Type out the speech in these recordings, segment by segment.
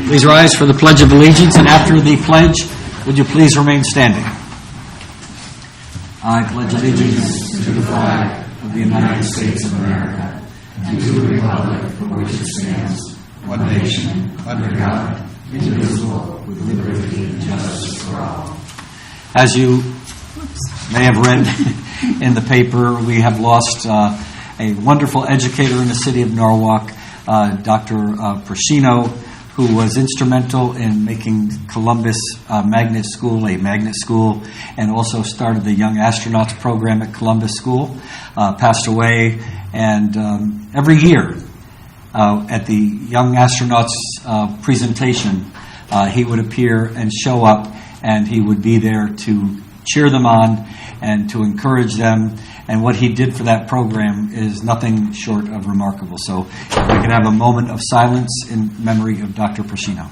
Please rise for the Pledge of Allegiance, and after the pledge, would you please remain standing? I pledge allegiance to the flag of the United States of America and to the republic for which it stands, one nation, under God, indivisible, with liberty and justice for all. As you may have read in the paper, we have lost a wonderful educator in the city of Norwalk, Dr. Persino, who was instrumental in making Columbus Magnet School a magnet school, and also started the Young Astronauts program at Columbus School, passed away. And every year at the Young Astronauts presentation, he would appear and show up, and he would be there to cheer them on and to encourage them. And what he did for that program is nothing short of remarkable. So if we can have a moment of silence in memory of Dr. Persino.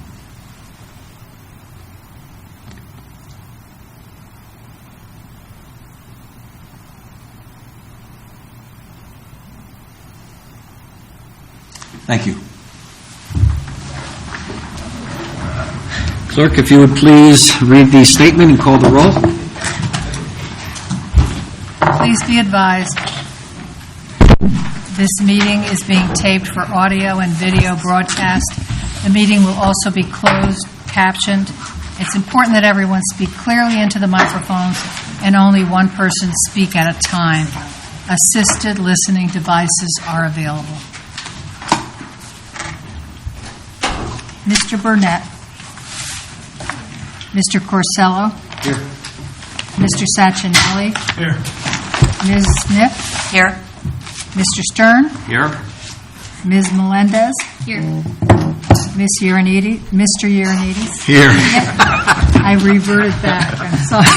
Thank you. Clerk, if you would please read the statement and call the roll. Please be advised, this meeting is being taped for audio and video broadcast. The meeting will also be closed, captioned. It's important that everyone speak clearly into the microphones and only one person speak at a time. Assisted listening devices are available. Mr. Burnett. Mr. Corsello. Here. Mr. Sachinelli. Here. Ms. Smith? Here. Mr. Stern? Here. Ms. Melendez? Here. Ms. Ioannidis? Mr. Ioannidis? Here. I reverted back. I'm sorry.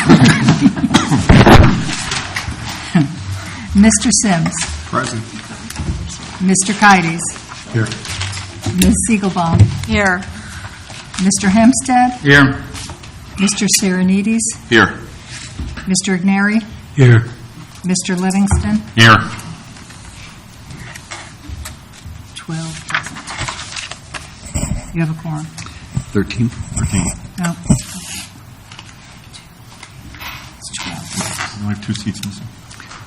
Mr. Sims? Present. Mr. Kides? Here. Ms. Siegelbaum? Here. Mr. Hempstead? Here. Mr. Serenidis? Here. Mr. Igneri? Here. Mr. Livingston? Here. 12 present. You have a quorum. 13. No. It's 12. We have 2 seats missing.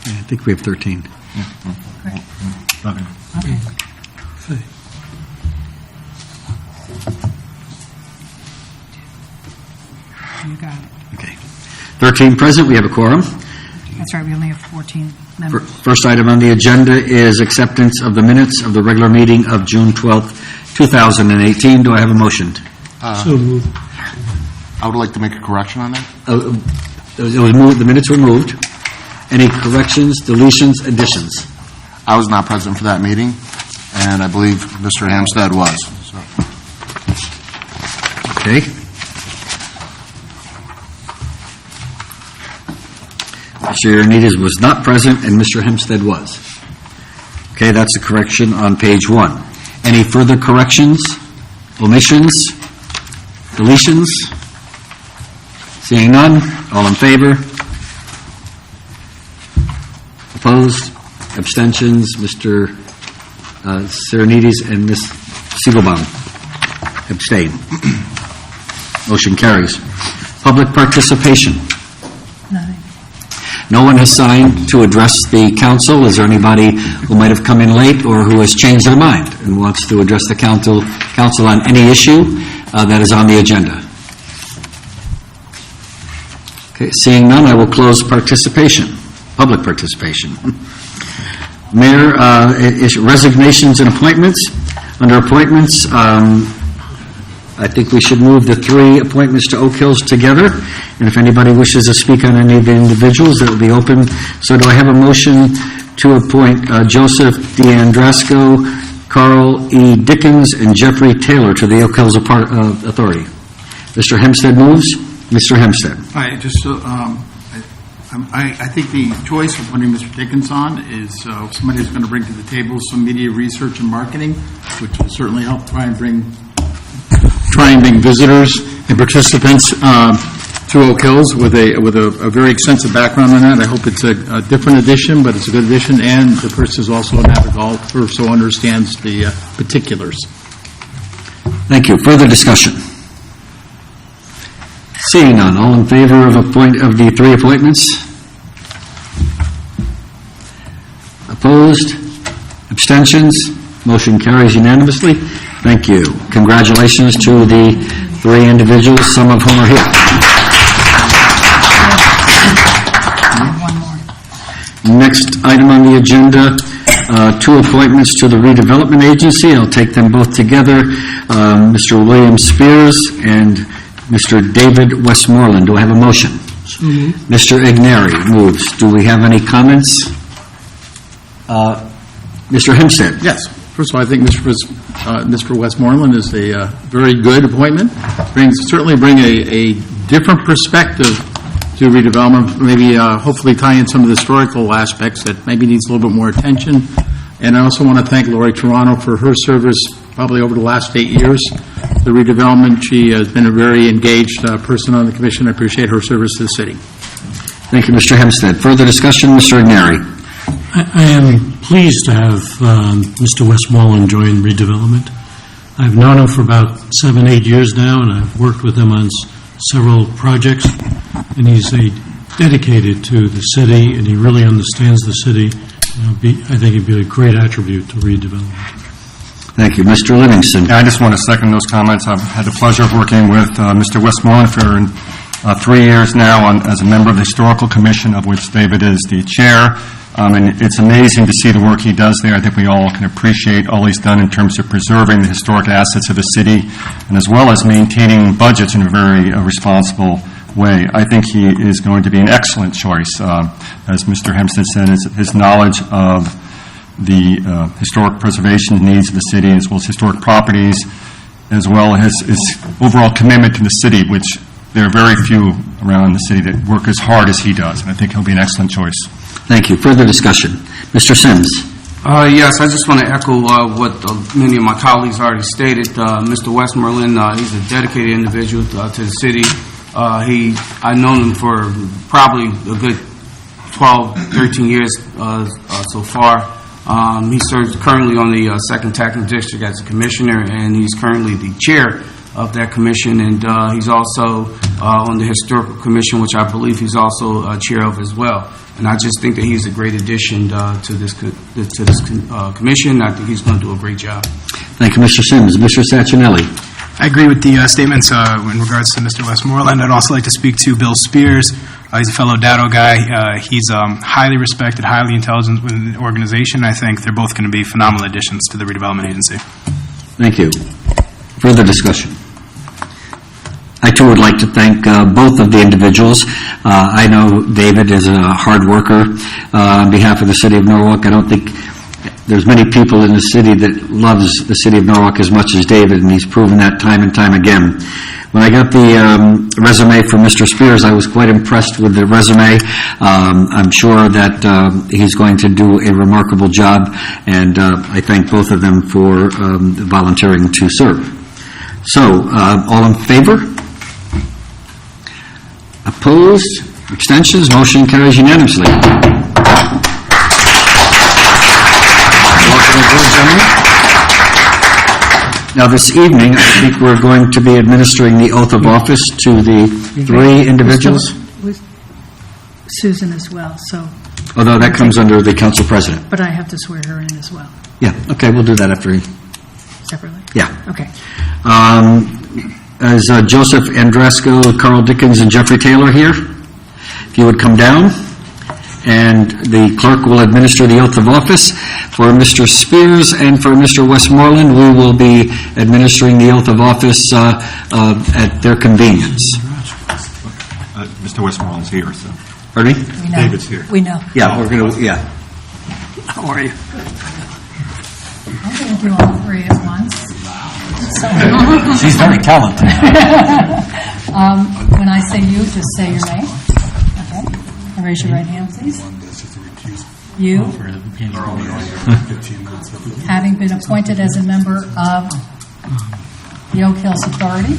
Yeah, I think we have 13. Great. Nothing. Okay. You got it. Okay. 13 present. We have a quorum. That's right, we only have 14 members. First item on the agenda is acceptance of the minutes of the regular meeting of June 12th, 2018. Do I have a motion? So moved. I would like to make a correction on that. It was moved. The minutes were moved. Any corrections, deletions, additions? I was not present for that meeting, and I believe Mr. Hampstead was. So. Okay. Mr. Ioannidis was not present, and Mr. Hempstead was. Okay, that's a correction on page 1. Any further corrections, omissions, deletions? Seeing none, all in favor? Opposed? Abstentions? Mr. Serenidis and Ms. Siegelbaum abstain. Motion carries. Public participation. Nothing. No one has signed to address the council. Is there anybody who might have come in late or who has changed their mind and wants to address the council on any issue that is on the agenda? Okay, seeing none, I will close participation, public participation. Mayor, resignations and appointments. Under appointments, I think we should move the 3 appointments to Oak Hills together. And if anybody wishes to speak on any of the individuals, that will be open. So do I have a motion to appoint Joseph D'Andrasco, Carl E. Dickens, and Jeffrey Taylor to the Oak Hills Authority? Mr. Hempstead moves. Mr. Hempstead. Hi, just I think the choice of putting Mr. Dickens on is somebody who's going to bring to the table some media research and marketing, which will certainly help try and bring visitors and participants to Oak Hills with a very extensive background on that. I hope it's a different edition, but it's a good edition, and the person is also an avid golfer, so understands the particulars. Thank you. Further discussion? Seeing none, all in favor of the three appointments? Opposed? Abstentions? Motion carries unanimously. Thank you. Congratulations to the three individuals, some of whom are here. One more. Next item on the agenda, two appointments to the Redevelopment Agency. I'll take them both together. Mr. William Spears and Mr. David Westmoreland. Do I have a motion? Mr. Igneri moves. Do we have any comments? Mr. Hempstead? Yes. First of all, I think Mr. Westmoreland is a very good appointment. Certainly bring a different perspective to redevelopment, maybe hopefully tie in some of the historical aspects that maybe needs a little bit more attention. And I also want to thank Lori Toronto for her service probably over the last 8 years. The redevelopment, she has been a very engaged person on the commission. I appreciate her service to the city. Thank you, Mr. Hempstead. Further discussion, Mr. Igneri? I am pleased to have Mr. Westmoreland join redevelopment. I've known him for about 7-8 years now, and I've worked with him on several projects, and he's dedicated to the city, and he really understands the city. I think he'd be a great attribute to redevelopment. Thank you. Mr. Livingston? I just want to second those comments. I've had the pleasure of working with Mr. Westmoreland for 3 years now as a member of the Historical Commission, of which David is the chair. And it's amazing to see the work he does there. I think we all can appreciate all he's done in terms of preserving the historic assets of the city, and as well as maintaining budgets in a very responsible way. I think he is going to be an excellent choice. As Mr. Hempstead said, his knowledge of the historic preservation needs of the city, as well as historic properties, as well as his overall commitment to the city, which there are very few around the city that work as hard as he does. And I think he'll be an excellent choice. Thank you. Further discussion? Mr. Sims? Yes, I just want to echo what many of my colleagues already stated. Mr. Westmoreland, he's a dedicated individual to the city. I've known him for probably a good 12, 13 years so far. He serves currently on the 2nd Technical District as a commissioner, and he's currently the chair of that commission, and he's also on the Historical Commission, which I believe he's also chair of as well. And I just think that he's a great addition to this commission. I think he's going to do a great job. Thank you, Mr. Sims. Mr. Saccinelli? I agree with the statements in regards to Mr. Westmoreland. I'd also like to speak to Bill Spears. He's a fellow Dado guy. He's highly respected, highly intelligent within the organization. I think they're both going to be phenomenal additions to the redevelopment agency. Thank you. Further discussion? I, too, would like to thank both of the individuals. I know David is a hard worker on behalf of the city of Norwalk. I don't think there's many people in the city that loves the city of Norwalk as much as David, and he's proven that time and time again. When I got the resume from Mr. Spears, I was quite impressed with the resume. I'm sure that he's going to do a remarkable job, and I thank both of them for volunteering to serve. So, all in favor? Opposed? Abstentions? Motion carries unanimously. Now, this evening, I think we're going to be administering the oath of office to the three individuals. With Susan as well, so. Although that comes under the council president. But I have to swear her in as well, Yeah, okay, we'll do that after. separately. Yeah. Okay. As Joseph Andresco, Carl Dickens, and Jeffrey Taylor here, if you would come down, and the clerk will administer the oath of office. For Mr. Spears and for Mr. Westmoreland, we will be administering the oath of office at their convenience. Mr. Westmoreland's here, so. Pardon me? We know. David's here. We know. Yeah, we're going to, yeah. How are you? I'm going to do all three at once. So, She's very talented. when I say you, just say your name. Okay. And raise your right hand, please. You, having been appointed as a member of the Oak Hills Authority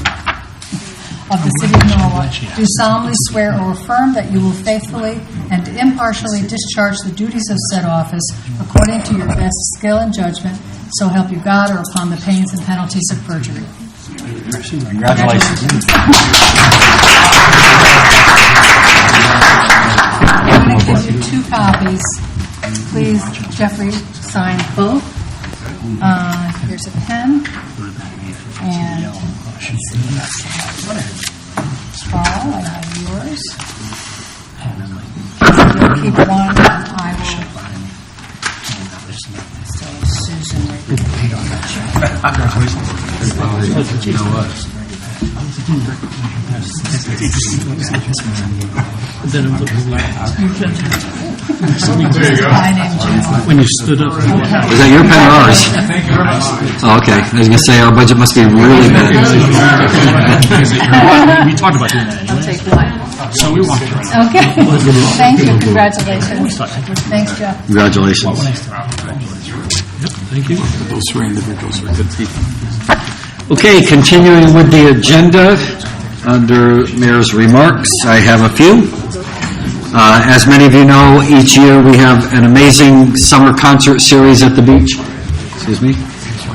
of the City of Norwalk, do solemnly swear or affirm that you will faithfully and impartially discharge the duties of said office according to your best skill and judgment, so help you God, or upon the pains and penalties of perjury. Congratulations. I'm going to give you 2 copies. Please, Jeffrey, sign both. Here's a pen. And Paul, I have yours. You'll keep one, and I will. So Susan, When you stood up. Is that your pen or ours? Oh, okay. I was going to say, our budget must be really bad. We talked about doing that. I'll take one. So we walked around. Okay. Thank you. Congratulations. Thanks, Jeff. Congratulations. Thank you. Those 3 individuals are good people. Okay, continuing with the agenda, under Mayor's remarks, I have a few. As many of you know, each year we have an amazing summer concert series at the beach. Excuse me.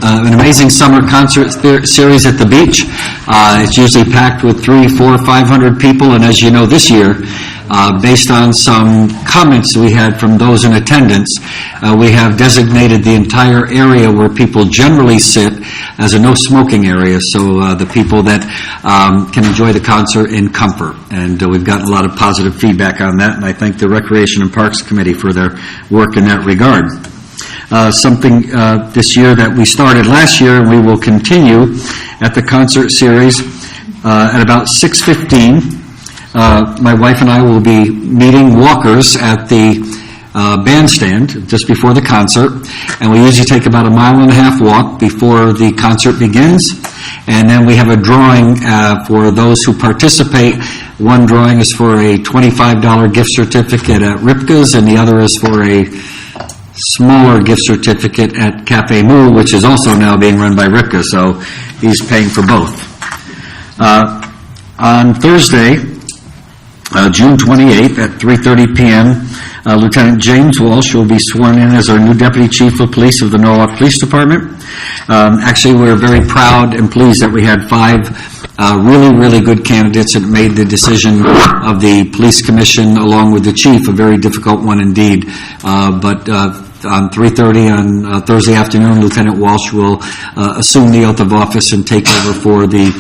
An amazing summer concert series at the beach. It's usually packed with 300, 400, 500 people, and as you know, this year, based on some comments we had from those in attendance, we have designated the entire area where people generally sit as a no-smoking area, so the people that can enjoy the concert in comfort. And we've gotten a lot of positive feedback on that, and I thank the Recreation and Parks Committee for their work in that regard. Something this year that we started last year, and we will continue at the concert series at about 6:15. My wife and I will be meeting walkers at the bandstand just before the concert, and we usually take about a 1.5 mile walk before the concert begins, and then we have a drawing for those who participate. One drawing is for a $25 gift certificate at Ripka's, and the other is for a smaller gift certificate at Cafe Moo, which is also now being run by Ripka, so he's paying for both. On Thursday, June 28th at 3:30 p.m., Lieutenant James Walsh will be sworn in as our new Deputy Chief of Police of the Norwalk Police Department. Actually, we're very proud and pleased that we had 5 really, really good candidates that made the decision of the Police Commission along with the Chief, a very difficult one indeed. But on 3:30 on Thursday afternoon, Lieutenant Walsh will assume the oath of office and take over for the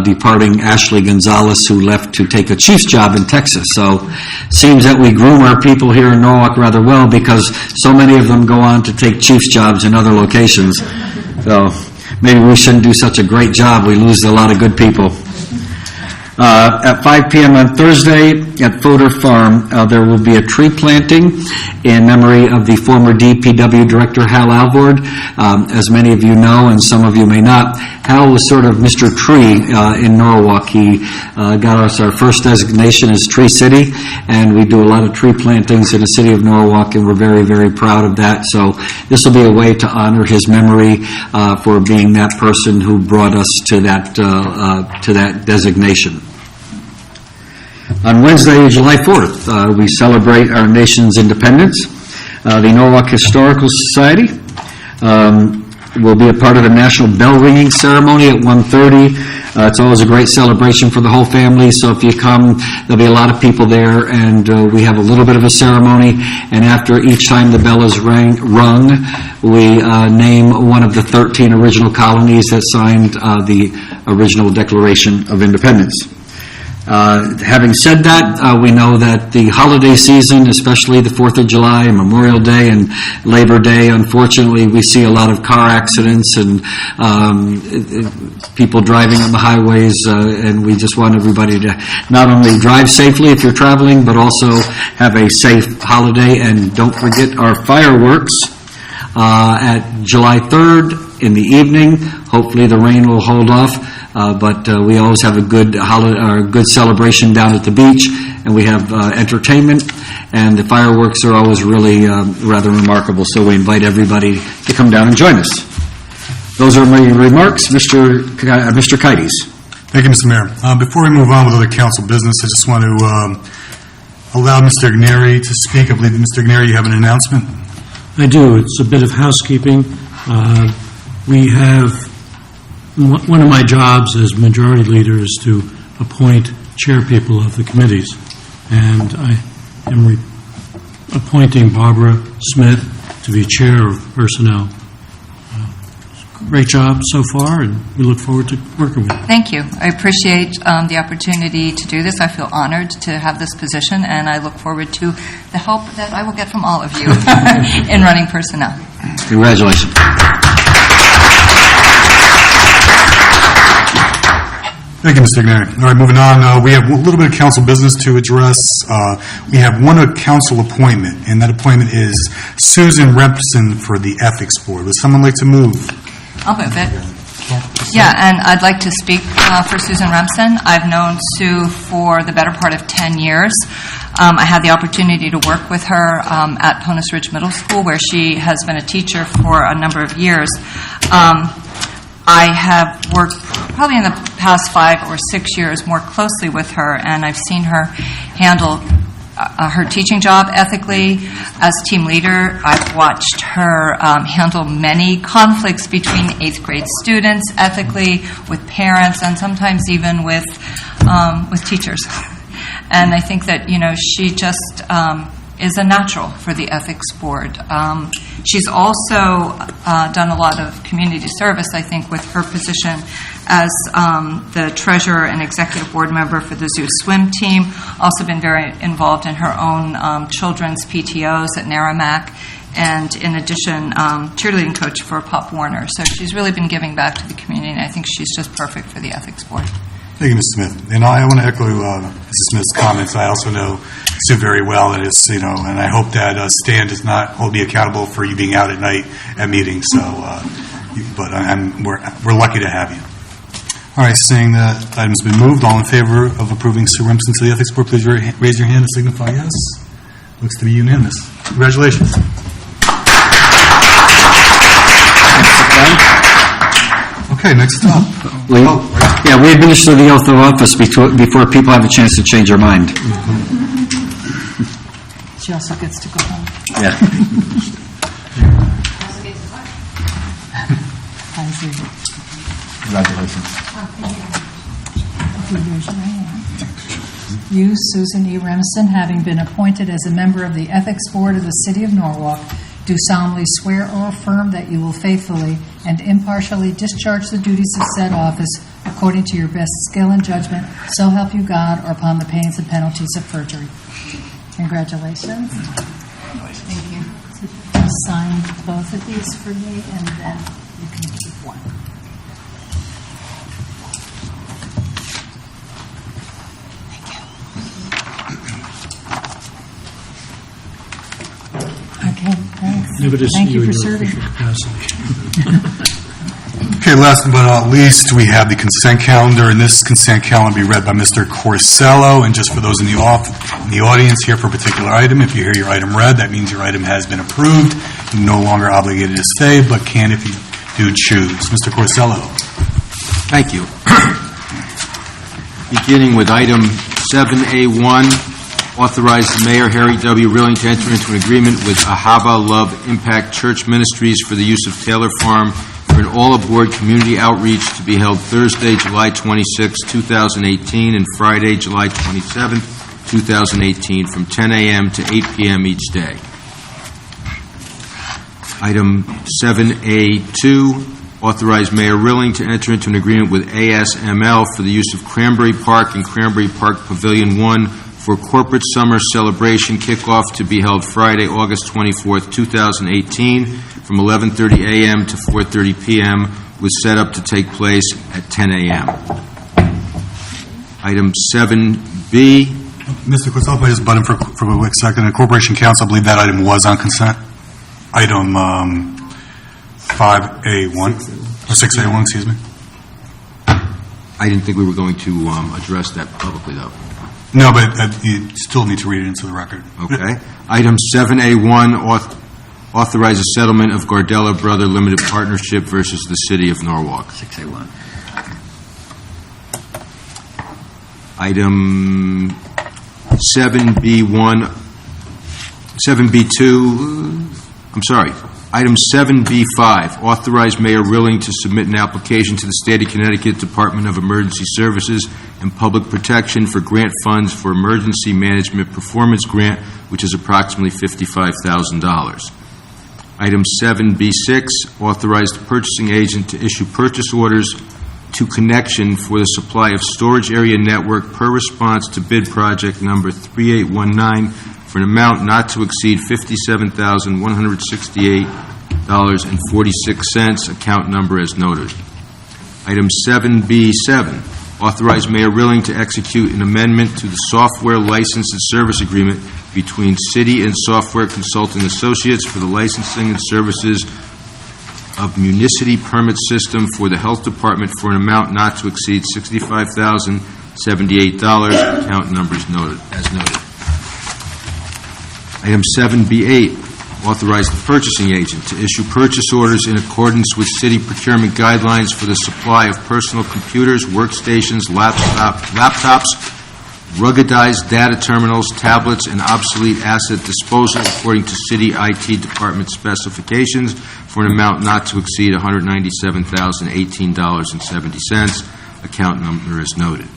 departing Ashley Gonzalez, who left to take a chief's job in Texas. So seems that we groom our people here in Norwalk rather well, because so many of them go on to take chief's jobs in other locations. So maybe we shouldn't do such a great job. We lose a lot of good people. At 5 p.m. on Thursday at Fodor Farm, there will be a tree planting in memory of the former DPW Director, Hal Alvord. As many of you know, and some of you may not, Hal was sort of Mr. Tree in Norwalk. He got us our first designation as Tree City, and we do a lot of tree plantings in the city of Norwalk, and we're very, very proud of that. So this will be a way to honor his memory for being that person who brought us to that designation. On Wednesday, July 4th, we celebrate our nation's independence. The Norwalk Historical Society will be a part of the National Bell Ringing Ceremony at 1:30. It's always a great celebration for the whole family, so if you come, there'll be a lot of people there, and we have a little bit of a ceremony, and after each time the bell is rung, we name one of the 13 original colonies that signed the original Declaration of Independence. Having said that, we know that the holiday season, especially the 4th of July and Memorial Day and Labor Day, unfortunately, we see a lot of car accidents and people driving on the highways, and we just want everybody to not only drive safely if you're traveling, but also have a safe holiday. And don't forget our fireworks at July 3rd in the evening. Hopefully the rain will hold off. But we always have a good good celebration down at the beach, and we have entertainment, and the fireworks are always really rather remarkable, so we invite everybody to come down and join us. Those are my remarks. Mr. Kites. Thank you, Mr. Mayor. Before we move on with other council business, I just want to allow Mr. Igneri to speak. I believe, Mr. Igneri, you have an announcement? I do. It's a bit of housekeeping. We have one of my jobs as majority leader is to appoint chairpeople of the committees, and I am appointing Barbara Smith to be chair of personnel. Great job so far, and we look forward to working with you. Thank you. I appreciate the opportunity to do this. I feel honored to have this position, and I look forward to the help that I will get from all of you in running personnel. Congratulations. Thank you, Mr. Ignari. All right, moving on. We have a little bit of council business to address. We have one council appointment, and that appointment is Susan Rempson for the Ethics Board. Would someone like to move? I'll move it. Yeah, and I'd like to speak for Susan Remsen. I've known Sue for the better part of 10 years. I had the opportunity to work with her at Ponus Ridge Middle School, where she has been a teacher for a number of years. I have worked probably in the past 5 or 6 years more closely with her, and I've seen her handle her teaching job ethically. As team leader, I've watched her handle many conflicts between 8th grade students ethically, with parents, and sometimes even with teachers. And I think that, she just is a natural for the ethics board. She's also done a lot of community service, I think, with her position as the treasurer and executive board member for the zoo swim team. Also been very involved in her own children's PTOs at Narramac, and in addition, cheerleading coach for Pop Warner. So she's really been giving back to the community, and I think she's just perfect for the ethics board. Thank you, Ms. Smith. And I want to echo Mrs. Smith's comments. I also know Sue very well, and and I hope that Stan does not hold me accountable for you being out at night at meetings. So, but we're lucky to have you. All right, seeing that item's been moved, all in favor of approving Sue Remsen to the Ethics Board, please raise your hand and signify yes. Looks to be unanimous. Congratulations. Okay, next up. We administer the oath of office before people have a chance to change their mind. She also gets to go home. Yeah. Congratulations. You, Susan E. Remsen, having been appointed as a member of the Ethics Board of the City of Norwalk, do solemnly swear or affirm that you will faithfully and impartially discharge the duties of said office according to your best skill and judgment, so help you God, or upon the pains and penalties of perjury. Congratulations. Thank you. Sign both of these for me, and then you can keep one. Okay, thanks. Never to see Thank you you in for your serving. official capacity. Okay, last but not least, we have the consent calendar, and this consent calendar will be read by Mr. Corsello. And just for those in the audience here for a particular item, if you hear your item read, that means your item has been approved. You're no longer obligated to stay, but can if you do choose. Mr. Corsello. Thank you. Beginning with item 7A1, authorize the Mayor, Harry W. Rilling, to enter into an agreement with Ahava Love Impact Church Ministries for the use of Taylor Farm for an all-aboard community outreach to be held Thursday, July 26, 2018, and Friday, July 27, 2018, from 10 a.m. to 8 p.m. each day. Item 7A2, authorize Mayor Rilling to enter into an agreement with ASML for the use of Cranberry Park and Cranberry Park Pavilion 1 for corporate summer celebration kickoff to be held Friday, August 24th, 2018, from 11:30 a.m. to 4:30 p.m., with setup to take place at 10 a.m. Item 7B. Mr. Corsello, if I just butt in for a quick second. The Corporation Council, I believe that item was on consent. Item 5A1, or 6A1, excuse me. I didn't think we were going to address that publicly, though. No, but you still need to read it into the record. Okay. Item 7A1, authorize a settlement of Gardella Brother Limited Partnership versus the City of Norwalk. 6A1. Item 7B1, 7B2, I'm sorry, Item 7B5, authorize Mayor Rilling to submit an application to the State of Connecticut Department of Emergency Services and Public Protection for grant funds for Emergency Management Performance Grant, which is approximately $55,000. Item 7B6, authorize the purchasing agent to issue purchase orders to Connection for the supply of storage area network per response to bid project number 3819 for an amount not to exceed $57,168.46, account number as noted. Item 7B7, authorize Mayor Rilling to execute an amendment to the software license and service agreement between City and Software Consulting Associates for the licensing and services of Municity Permit System for the Health Department for an amount not to exceed $65,078, account numbers noted, as noted. Item 7B8, authorize the purchasing agent to issue purchase orders in accordance with city procurement guidelines for the supply of personal computers, workstations, laptops, ruggedized data terminals, tablets, and obsolete asset disposal according to city IT department specifications for an amount not to exceed $197,018.70. Account number is noted.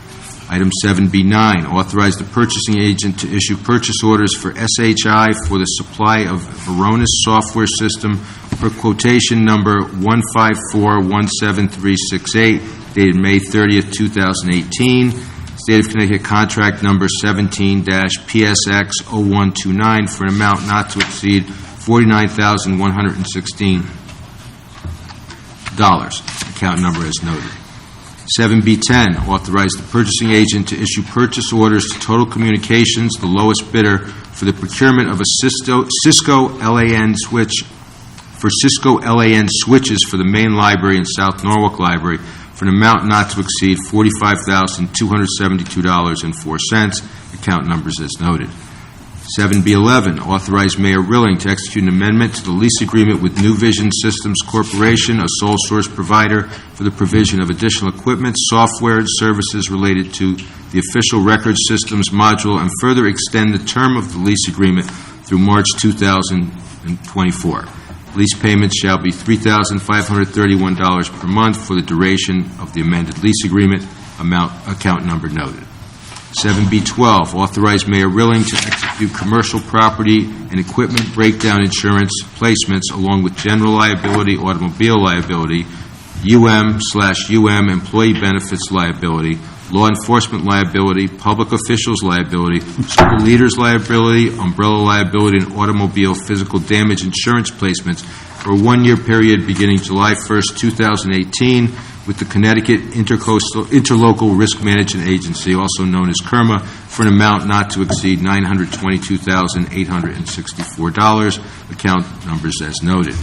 Item 7B9, authorize the purchasing agent to issue purchase orders for SHI for the supply of Varonis software system per quotation number 154-17368, dated May 30th, 2018. State of Connecticut contract number 17-PSX0129 for an amount not to exceed $49,116. Account number as noted. 7B10, authorize the purchasing agent to issue purchase orders to Total Communications, the lowest bidder, for the procurement of a Cisco LAN switch, for Cisco LAN switches for the main library and South Norwalk Library for an amount not to exceed $45,272.04. Account numbers as noted. 7B11, authorize Mayor Rilling to execute an amendment to the lease agreement with New Vision Systems Corporation, a sole source provider for the provision of additional equipment, software, and services related to the official record systems module, and further extend the term of the lease agreement through March 2024. Lease payments shall be $3,531 per month for the duration of the amended lease agreement, account number noted. 7B12, authorize Mayor Rilling to execute commercial property and equipment breakdown insurance placements along with general liability, automobile liability, UM/UM employee benefits liability, law enforcement liability, public officials liability, school leaders liability, umbrella liability, and automobile physical damage insurance placements for a one-year period beginning July 1st, 2018, with the Connecticut Interlocal Risk Management Agency, also known as KIRMA, for an amount not to exceed $922,864. Account numbers as noted.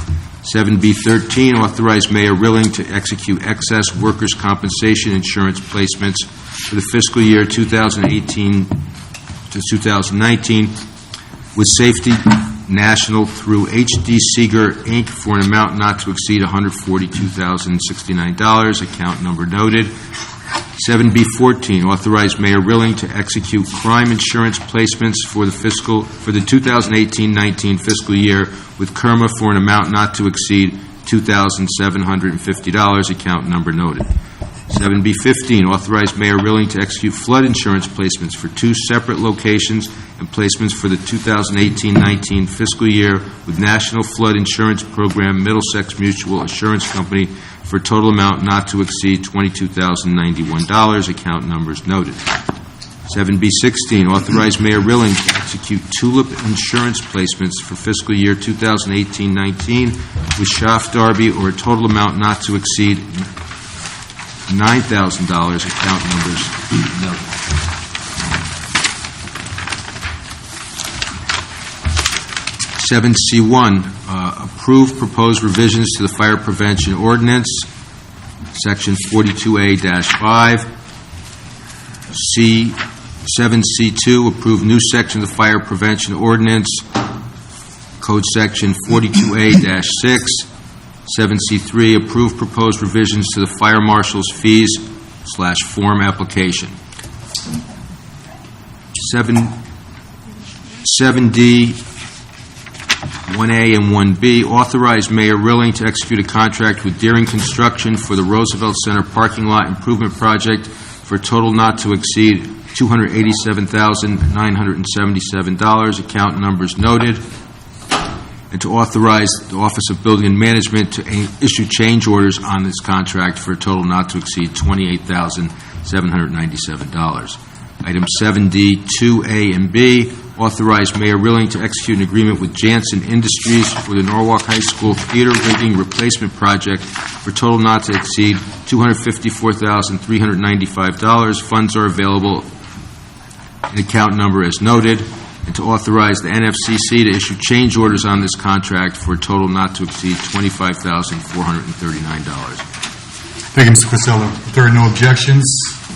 7B13, authorize Mayor Rilling to execute excess workers' compensation insurance placements for the fiscal year 2018 to 2019 with Safety National through H.D. Seeger, Inc. for an amount not to exceed $142,069. Account number noted. 7B14, authorize Mayor Rilling to execute crime insurance placements for the 2018-19 fiscal year with KIRMA for an amount not to exceed $2,750. Account number noted. 7B15, authorize Mayor Rilling to execute flood insurance placements for two separate locations and placements for the 2018-19 fiscal year with National Flood Insurance Program, Middlesex Mutual Assurance Company, for a total amount not to exceed $22,091. Account numbers noted. 7B16, authorize Mayor Rilling to execute TULIP insurance placements for fiscal year 2018-19 with Schaff Darby, or a total amount not to exceed $9,000. Account numbers noted. 7C1, approve proposed revisions to the Fire Prevention Ordinance, Section 42A-5. 7C2, approve new section of the Fire Prevention Ordinance, Code Section 42A-6. 7C3, approve proposed revisions to the Fire Marshal's fees/form application. 7D, 1A and 1B, authorize Mayor Rilling to execute a contract with Deering Construction for the Roosevelt Center Parking Lot Improvement Project for a total not to exceed $287,977, account numbers noted, and to authorize the Office of Building and Management to issue change orders on this contract for a total not to exceed $28,797. Item 7D, 2A and B, authorize Mayor Rilling to execute an agreement with Janssen Industries for the Norwalk High School theater rigging replacement project for a total not to exceed $254,395. Funds are available in account number as noted, and to authorize the NFCC to issue change orders on this contract for a total not to exceed $25,439. Thank you, Mr. Crisella. If there are no objections,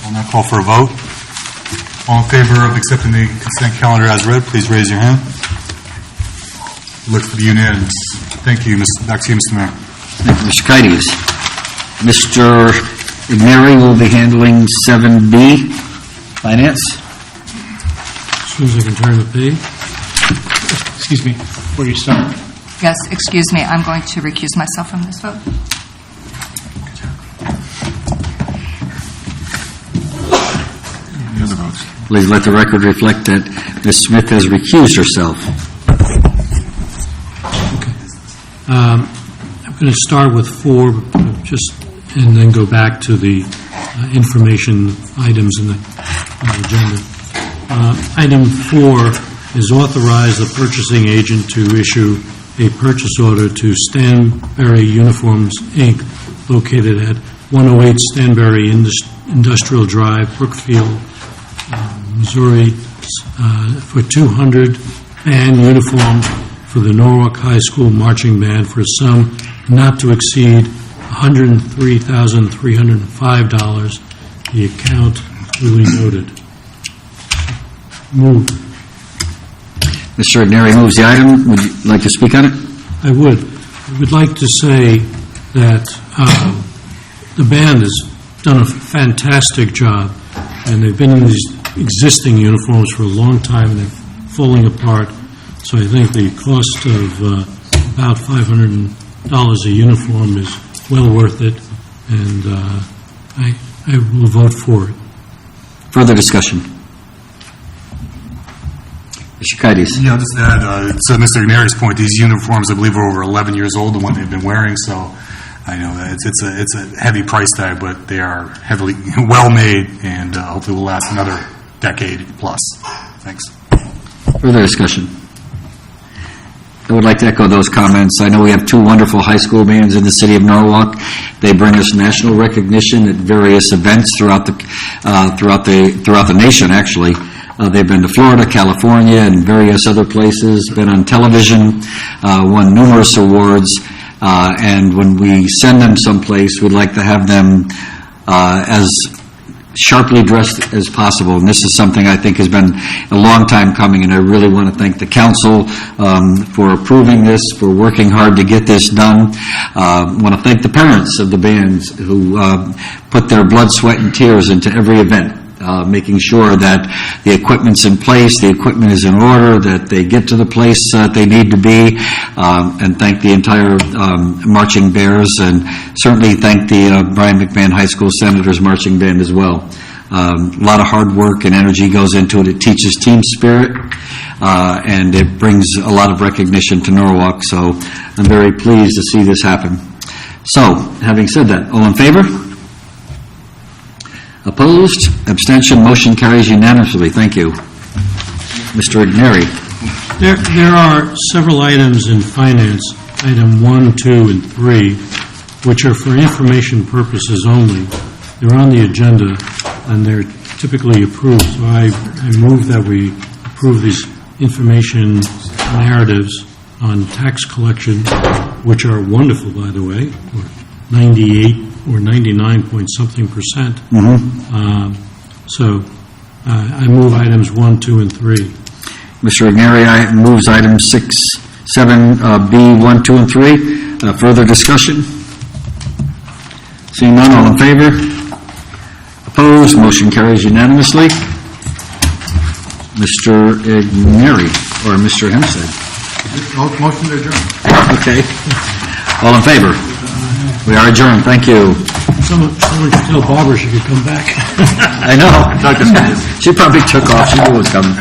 I'll now call for a vote. All in favor of accepting the consent calendar as read, please raise your hand. Looks to be unanimous. Thank you. Back to you, Mr. Mayor. Thank you, Mr. Kaitis. Mr. Igneri will be handling 7B, Finance. As soon as I can turn the page. Excuse me, before you start. Yes, excuse me, I'm going to recuse myself from this vote. Any other votes? Please let the record reflect that Ms. Smith has recused herself. I'm going to start with 4, and then go back to the information items in the agenda. Item 4 is authorize the purchasing agent to issue a purchase order to Stanberry Uniforms, Inc., located at 108 Stanberry Industrial Drive, Brookfield, Missouri, for 200 band uniforms for the Norwalk High School Marching Band for a sum not to exceed $103,305. The account duly noted. Move. Mr. Igneri moves the item. Would you like to speak on it? I would. I would like to say that the band has done a fantastic job, and they've been in these existing uniforms for a long time, and they're falling apart. So I think the cost of about $500 a uniform is well worth it, and I will vote for it. Further discussion. Mr. Kaitis. Yeah, I'll just add, to Mr. Igneri's point, these uniforms, I believe, are over 11 years old, the one they've been wearing, so I know that it's a heavy price tag, but they are heavily well-made, and hopefully will last another decade plus. Thanks. Further discussion. I would like to echo those comments. I know we have 2 wonderful high school bands in the city of Norwalk. They bring us national recognition at various events throughout the nation, actually. They've been to Florida, California, and various other places, been on television, won numerous awards, and when we send them someplace, we'd like to have them as sharply dressed as possible. And this is something I think has been a long time coming, and I really want to thank the council for approving this, for working hard to get this done. I want to thank the parents of the bands who put their blood, sweat, and tears into every event. Making sure that the equipment's in place, the equipment is in order, that they get to the place that they need to be, and thank the entire Marching Bears, and certainly thank the Brian McMahon High School Senators Marching Band as well. A lot of hard work and energy goes into it. It teaches team spirit, and it brings a lot of recognition to Norwalk, so I'm very pleased to see this happen. So, having said that, all in favor? Opposed? Abstention? Motion carries unanimously. Thank you. Mr. Igneri. There are several items in finance, item 1, 2, and 3, which are for information purposes only. They're on the agenda, and they're typically approved. So I move that we approve these information narratives on tax collection, which are wonderful, by the way, 98 or 99-point-something%. So I move items 1, 2, and 3. Mr. Igneri moves items 6, 7B, 1, 2, and 3. Further discussion? Seeing none, all in favor? Opposed? Motion carries unanimously. Mr. Igneri, or Mr. Hempstead. Motion to adjourn. Okay. All in favor? We are adjourned. Thank you. Someone should tell Barbara she could come back. I know. She probably took off. She knew it was coming.